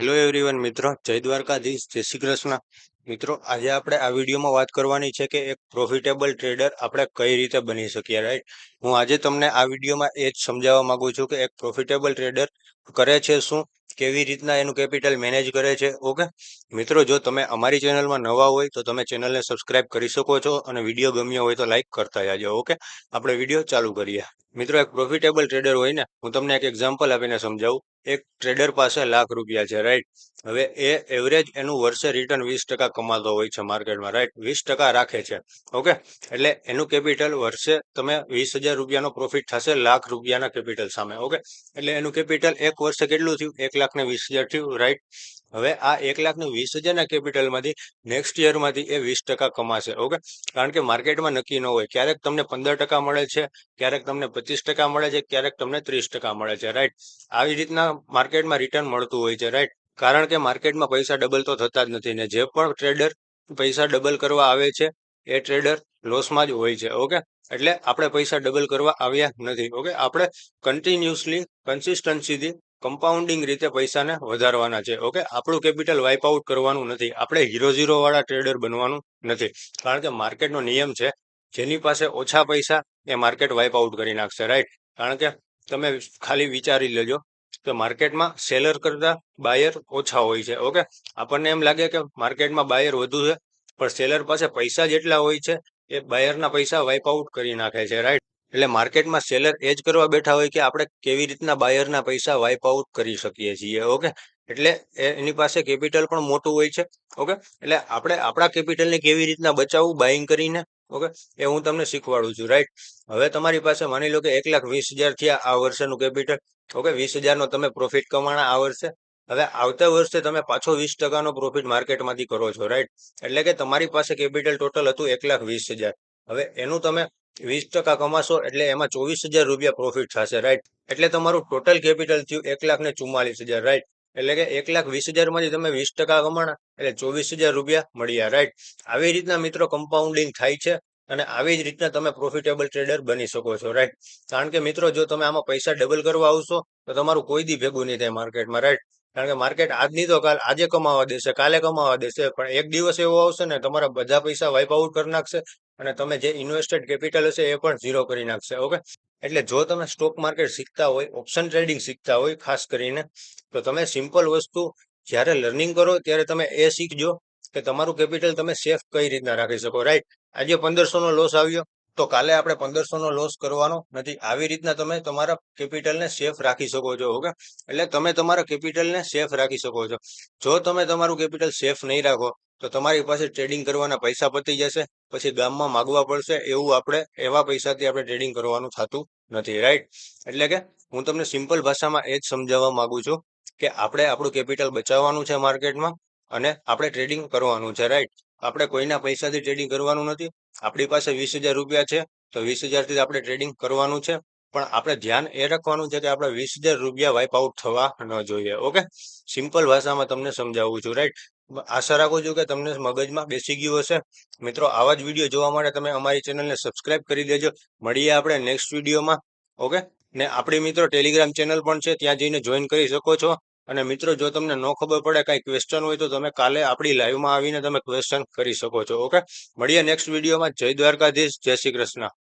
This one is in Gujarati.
હેલો એવરીવન મિત્રો, જય દ્વારકાધીશ, જય શ્રી કૃષ્ણ. મિત્રો, આજે આપણે આ વિડીયોમાં વાત કરવાની છે કે એક પ્રોફિટેબલ ટ્રેડર આપણે કઈ રીતે બની શકીએ, રાઈટ? હું આજે તમને આ વિડીયોમાં એ જ સમજાવવા માંગુ છું કે એક પ્રોફિટેબલ ટ્રેડર કરે છે શું, કેવી રીતના એનું કેપિટલ મેનેજ કરે છે. ઓકે મિત્રો, જો તમે અમારી ચેનલમાં નવા હોય તો તમે ચેનલને સબસ્ક્રાઇબ કરી શકો છો અને વિડીયો ગમ્યો હોય તો લાઈક કરતા જાજો. ઓકે, આપણે વિડીયો ચાલુ કરીએ. મિત્રો, એક પ્રોફિટેબલ ટ્રેડર હોય ને, હું તમને એક એક્ઝામ્પલ આપીને સમજાવું. એક ટ્રેડર પાસે લાખ રૂપિયા છે, રાઈટ? હવે એ એવરેજ એનું વર્ષે રિટર્ન 20% કમાતો હોય છે માર્કેટમાં, રાઈટ? 20% રાખે છે. ઓકે, એટલે એનું કેપિટલ વર્ષે તમે 20,000 રૂપિયાનો પ્રોફિટ થશે લાખ રૂપિયાના કેપિટલ સામે. ઓકે, એટલે એનું કેપિટલ એક વર્ષે કેટલું થયું? 1,20,000 થયું, રાઈટ? હવે આ 1,20,000 ના કેપિટલમાંથી નેક્સ્ટ યરમાંથી એ 20% કમાશે. ઓકે, કારણ કે માર્કેટમાં નક્કી ન હોય, ક્યારેક તમને 15% મળે છે, ક્યારેક તમને 25% મળે છે, ક્યારેક તમને 30% મળે છે, રાઈટ? આવી રીતના માર્કેટમાં રિટર્ન મળતું હોય છે, રાઈટ? કારણ કે માર્કેટમાં પૈસા ડબલ તો થતા જ નથી ને જે પણ ટ્રેડર પૈસા ડબલ કરવા આવે છે એ ટ્રેડર લોસમાં જ હોય છે. ઓકે, એટલે આપણે પૈસા ડબલ કરવા આવ્યા નથી. ઓકે, આપણે કન્ટિન્યુઅસલી કન્સિસ્ટન્સીથી કમ્પાઉન્ડિંગ રીતે પૈસાને વધારવાના છે. ઓકે, આપણું કેપિટલ વાઇપ આઉટ કરવાનું નથી. આપણે ઝીરો વાળા ટ્રેડર બનવાનું નથી, કારણ કે માર્કેટનો નિયમ છે જેની પાસે ઓછા પૈસા એ માર્કેટ વાઇપ આઉટ કરી નાખશે, રાઈટ? કારણ કે તમે ખાલી વિચારી લેજો કે માર્કેટમાં સેલર કરતા બાયર ઓછા હોય છે. ઓકે, આપણને એમ લાગે કે માર્કેટમાં બાયર વધુ છે, પણ સેલર પાસે પૈસા જેટલા હોય છે એ બાયરના પૈસા વાઇપ આઉટ કરી નાખે છે, રાઈટ? એટલે માર્કેટમાં સેલર એ જ કરવા બેઠા હોય કે આપણે કેવી રીતના બાયરના પૈસા વાઇપ આઉટ કરી શકીએ છીએ. ઓકે, એટલે એની પાસે કેપિટલ પણ મોટું હોય છે. ઓકે, એટલે આપણે આપણા કેપિટલને કેવી રીતના બચાવવું બાઇંગ કરીને, ઓકે, એ હું તમને શીખવાડું છું, રાઈટ? હવે તમારી પાસે માની લો કે 1,20,000 થયા આ વર્ષનું કેપિટલ. ઓકે, 20,000 નો તમે પ્રોફિટ કમાણા આ વર્ષે. હવે આવતા વર્ષે તમે પાછો 20%નો પ્રોફિટ માર્કેટમાંથી કરો છો, રાઈટ? એટલે કે તમારી પાસે કેપિટલ ટોટલ હતું 1,20,000. હવે એનું તમે 20% કમાશો એટલે એમાં 24,000 રૂપિયા પ્રોફિટ થશે, રાઈટ? એટલે તમારું ટોટલ કેપિટલ થયું 1,44,000, રાઈટ? એટલે કે 1,20,000 માંથી તમે 20% કમાણા એટલે 24,000 રૂપિયા મળ્યા, રાઈટ? આવી રીતના મિત્રો કમ્પાઉન્ડિંગ થાય છે અને આવી જ રીતના તમે પ્રોફિટેબલ ટ્રેડર બની શકો છો, રાઈટ? કારણ કે મિત્રો, જો તમે આમાં પૈસા ડબલ કરવા આવશો તો તમારું કોઈ દી ભેગું નહીં થાય માર્કેટમાં, રાઈટ? કારણ કે માર્કેટ આજની તો કાલ આજે કમાવા દેશે, કાલે કમાવા દેશે, પણ એક દિવસ એવો આવશે ને તમારા બધા પૈસા વાઇપ આઉટ કરી નાખશે અને તમે જે ઇન્વેસ્ટેડ કેપિટલ હશે એ પણ ઝીરો કરી નાખશે. ઓકે, એટલે જો તમે સ્ટોક માર્કેટ શીખતા હોય, ઓપ્શન ટ્રેડિંગ શીખતા હોય ખાસ કરીને, તો તમે સિમ્પલ વસ્તુ જ્યારે લર્નિંગ કરો ત્યારે તમે એ શીખજો કે તમારું કેપિટલ તમે સેફ કઈ રીતના રાખી શકો, રાઈટ? આજે 1,500 નો લોસ આવ્યો તો કાલે આપણે 1,500 નો લોસ કરવાનો નથી. આવી રીતના તમે તમારા કેપિટલને સેફ રાખી શકો છો. ઓકે, એટલે તમે તમારા કેપિટલને સેફ રાખી શકો છો. જો તમે તમારું કેપિટલ સેફ નહીં રાખો તો તમારી પાસે ટ્રેડિંગ કરવાના પૈસા પતી જશે, પછી ગામમાં માગવા પડશે. એવું આપણે એવા પૈસાથી આપણે ટ્રેડિંગ કરવાનું થતું નથી, રાઈટ? એટલે કે હું તમને સિમ્પલ ભાષામાં એ જ સમજાવવા માંગુ છું કે આપણે આપણું કેપિટલ બચાવવાનું છે માર્કેટમાં અને આપણે ટ્રેડિંગ કરવાનું છે, રાઈટ? આપણે કોઈના પૈસાથી ટ્રેડિંગ કરવાનું નથી. આપણી પાસે 20,000 રૂપિયા છે તો 20,000 થી આપણે ટ્રેડિંગ કરવાનું છે, પણ આપણે ધ્યાન એ રાખવાનું છે કે આપણે 20,000 રૂપિયા વાઇપ આઉટ થવા ન જોઈએ. ઓકે, સિમ્પલ ભાષામાં તમને સમજાવું છું, રાઈટ? આશા રાખું છું કે તમને મગજમાં બેસી ગયું હશે. મિત્રો, આવા જ વિડીયો જોવા માટે તમે અમારી ચેનલને સબસ્ક્રાઇબ કરી દેજો. મળીએ આપણે નેક્સ્ટ વિડીયોમાં. ઓકે, ને આપણી મિત્રો ટેલિગ્રામ ચેનલ પણ છે, ત્યાં જઈને જોઈન કરી શકો છો. અને મિત્રો, જો તમને ન ખબર પડે કઈ ક્વેશ્ચન હોય તો તમે કાલે આપણી લાઈવમાં આવીને તમે ક્વેશ્ચન કરી શકો છો. ઓકે, મળીએ નેક્સ્ટ વિડીયોમાં. જય દ્વારકાધીશ, જય શ્રી કૃષ્ણ.